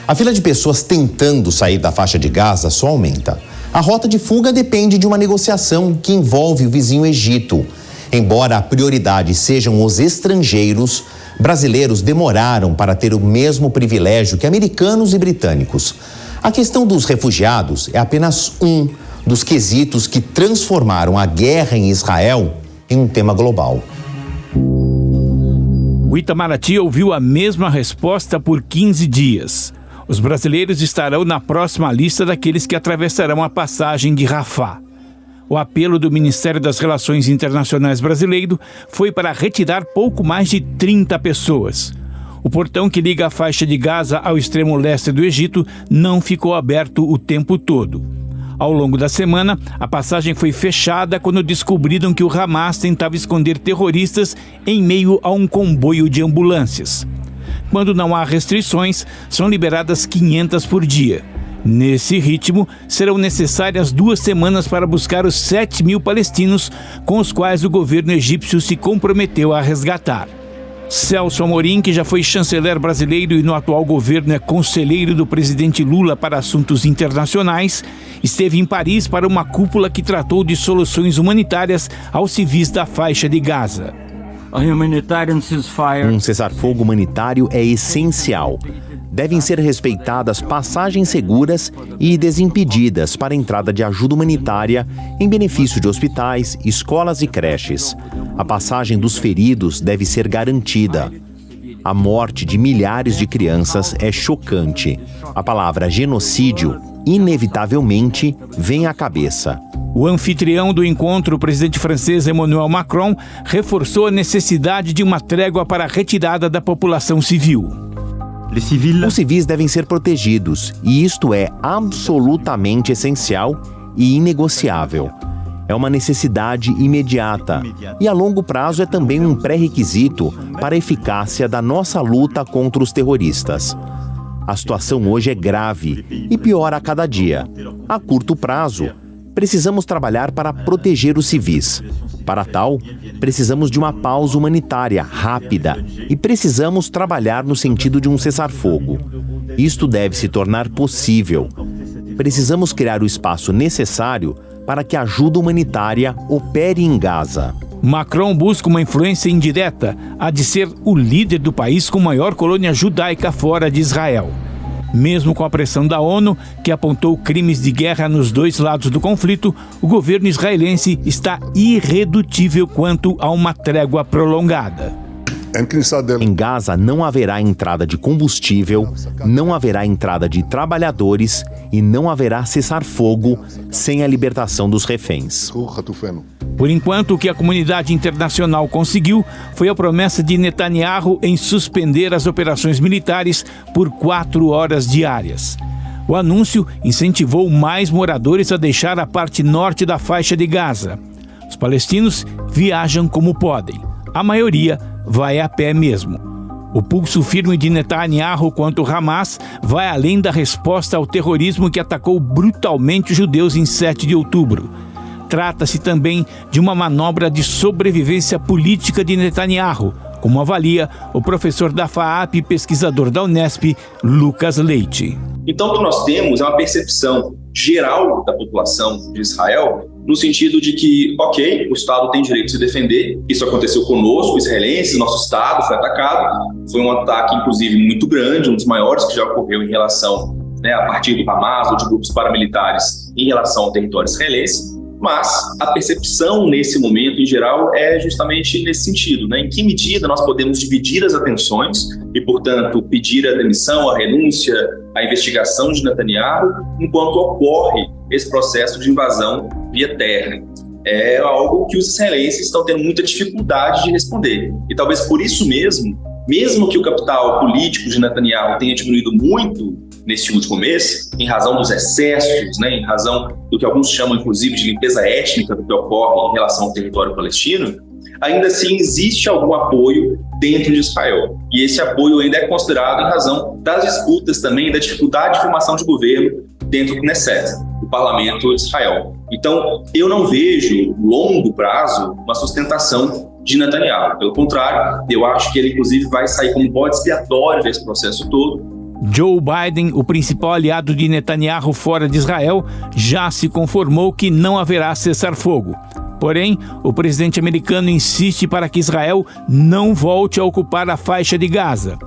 A fila de pessoas tentando sair da faixa de Gaza só aumenta. A rota de fuga depende de uma negociação que envolve o vizinho Egito. Embora a prioridade sejam os estrangeiros, brasileiros demoraram para ter o mesmo privilégio que americanos e britânicos. A questão dos refugiados é apenas um dos quesitos que transformaram a guerra em Israel em um tema global. O Itamaraty ouviu a mesma resposta por 15 dias. Os brasileiros estarão na próxima lista daqueles que atravessarão a passagem de Rafah. O apelo do Ministério das Relações Internacionais brasileiro foi para retirar pouco mais de 30 pessoas. O portão que liga a faixa de Gaza ao extremo leste do Egito não ficou aberto o tempo todo. Ao longo da semana, a passagem foi fechada quando descobriram que o Hamas tentava esconder terroristas em meio a um comboio de ambulâncias. Quando não há restrições, são liberadas 500 por dia. Nesse ritmo, serão necessárias 2 semanas para buscar os 7.000 palestinos com os quais o governo egípcio se comprometeu a resgatar. Celso Amorim, que já foi chanceler brasileiro e no atual governo é conselheiro do presidente Lula para assuntos internacionais, esteve em Paris para uma cúpula que tratou de soluções humanitárias aos civis da faixa de Gaza. Um cessar-fogo humanitário é essencial. Devem ser respeitadas passagens seguras e desimpedidas para a entrada de ajuda humanitária em benefício de hospitais, escolas e creches. A passagem dos feridos deve ser garantida. A morte de milhares de crianças é chocante. A palavra genocídio, inevitavelmente, vem à cabeça. O anfitrião do encontro, o presidente francês Emmanuel Macron, reforçou a necessidade de uma trégua para a retirada da população civil. Os civis devem ser protegidos, e isto é absolutamente essencial e inegociável. É uma necessidade imediata e a longo prazo é também um pré-requisito para a eficácia da nossa luta contra os terroristas. A situação hoje é grave e piora a cada dia. A curto prazo, precisamos trabalhar para proteger os civis. Para tal, precisamos de uma pausa humanitária rápida e precisamos trabalhar no sentido de um cessar-fogo. Isto deve se tornar possível. Precisamos criar o espaço necessário para que a ajuda humanitária opere em Gaza. Macron busca uma influência indireta, a de ser o líder do país com maior colônia judaica fora de Israel. Mesmo com a pressão da ONU, que apontou crimes de guerra nos 2 lados do conflito, o governo israelense está irredutível quanto a uma trégua prolongada. Em Gaza não haverá entrada de combustível, não haverá entrada de trabalhadores e não haverá cessar-fogo sem a libertação dos reféns. Por enquanto, o que a comunidade internacional conseguiu foi a promessa de Netanyahu em suspender as operações militares por 4 horas diárias. O anúncio incentivou mais moradores a deixar a parte norte da faixa de Gaza. Os palestinos viajam como podem. A maioria vai a pé mesmo. O pulso firme de Netanyahu contra o Hamas vai além da resposta ao terrorismo que atacou brutalmente os judeus em 7 de outubro. Trata-se também de uma manobra de sobrevivência política de Netanyahu, como avalia o professor da FAAP e pesquisador da Unesp, Lucas Leite. Então, o que nós temos é uma percepção geral da população de Israel no sentido de que, ok, o Estado tem direito de se defender, isso aconteceu conosco, israelenses, nosso Estado foi atacado, foi um ataque, inclusive, muito grande, um dos maiores que já ocorreu em relação, a partir do Hamas ou de grupos paramilitares em relação ao território israelense, mas a percepção nesse momento, em geral, é justamente nesse sentido, Em que medida nós podemos dividir as atenções e, portanto, pedir a demissão, a renúncia, a investigação de Netanyahu, enquanto ocorre esse processo de invasão via terra. É algo que os israelenses estão tendo muita dificuldade de responder. E talvez por isso mesmo que o capital político de Netanyahu tenha diminuído muito nesse último mês, em razão dos excessos, em razão do que alguns chamam, inclusive, de limpeza étnica do que ocorre em relação ao território palestino, ainda assim existe algum apoio dentro de Israel. E esse apoio ainda é considerado em razão das disputas também, da dificuldade de formação de governo dentro do Knesset, do parlamento de Israel. Então, eu não vejo, no longo prazo, uma sustentação de Netanyahu. Pelo contrário, eu acho que ele, inclusive, vai sair como bode expiatório desse processo todo, Joe Biden, o principal aliado de Netanyahu fora de Israel, já se conformou que não haverá cessar-fogo. Porém, o presidente americano insiste para que Israel não volte a ocupar a faixa de Gaza.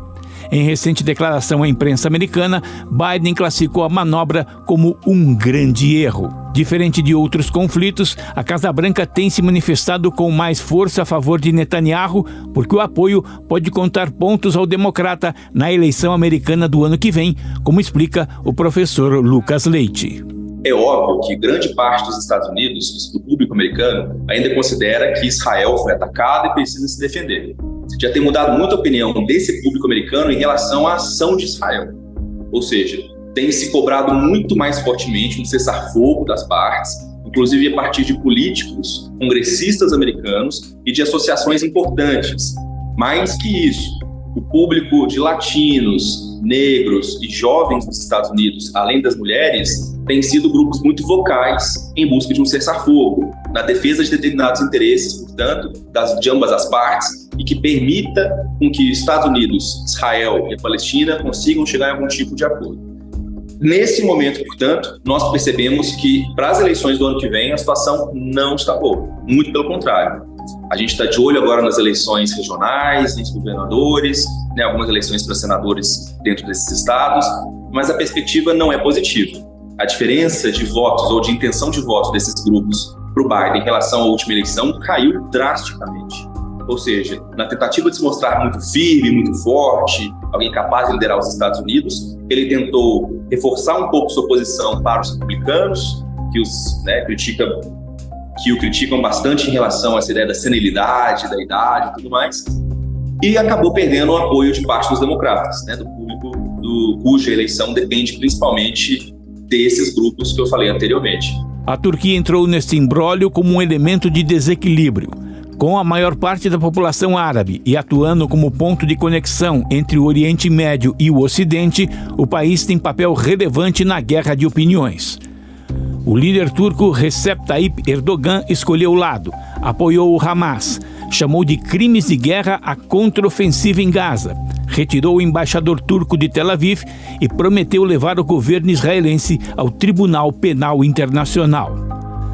Em recente declaração à imprensa americana, Biden classificou a manobra como um grande erro. Diferente de outros conflitos, a Casa Branca tem se manifestado com mais força a favor de Netanyahu, porque o apoio pode contar pontos ao democrata na eleição americana do ano que vem, como explica o professor Lucas Leite. É óbvio que grande parte dos Estados Unidos, do público americano, ainda considera que Israel foi atacado e precisa se defender. Já tem mudado muito a opinião desse público americano em relação à ação de Israel. Ou seja, tem se cobrado muito mais fortemente um cessar-fogo das partes, inclusive a partir de políticos, congressistas americanos e de associações importantes. Mais que isso, o público de latinos, negros e jovens dos Estados Unidos, além das mulheres, têm sido grupos muito vocais em busca de um cessar-fogo, na defesa de determinados interesses, portanto, de ambas as partes, e que permita com que Estados Unidos, Israel e a Palestina consigam chegar a algum tipo de acordo. Nesse momento, portanto, nós percebemos que para as eleições do ano que vem a situação não está boa, muito pelo contrário. A gente está de olho agora nas eleições regionais, entre governadores, algumas eleições para senadores dentro desses estados, mas a perspectiva não é positiva. A diferença de votos ou de intenção de voto desses grupos para o Biden em relação à última eleição caiu drasticamente. Ou seja, na tentativa de se mostrar muito firme, muito forte, alguém capaz de liderar os Estados Unidos, ele tentou reforçar um pouco sua posição para os republicanos, que o criticam bastante em relação a essa ideia da senilidade, da idade e tudo mais, e acabou perdendo o apoio de parte dos democratas, do público cuja eleição depende principalmente desses grupos que eu falei anteriormente. A Turquia entrou neste imbróglio como um elemento de desequilíbrio. Com a maior parte da população árabe e atuando como ponto de conexão entre o Oriente Médio e o Ocidente, o país tem papel relevante na guerra de opiniões. O líder turco Recep Tayyip Erdogan escolheu lado, apoiou o Hamas, chamou de crimes de guerra a contraofensiva em Gaza, retirou o embaixador turco de Tel Aviv e prometeu levar o governo israelense ao Tribunal Penal Internacional.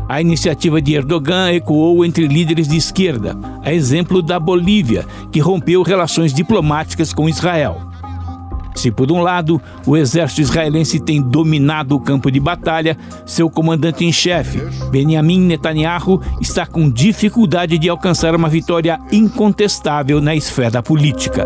A iniciativa de Erdogan ecoou entre líderes de esquerda, a exemplo da Bolívia, que rompeu relações diplomáticas com Israel. Se, por um lado, o exército israelense tem dominado o campo de batalha, seu comandante-em-chefe, Benjamin Netanyahu, está com dificuldade de alcançar uma vitória incontestável na esfera política.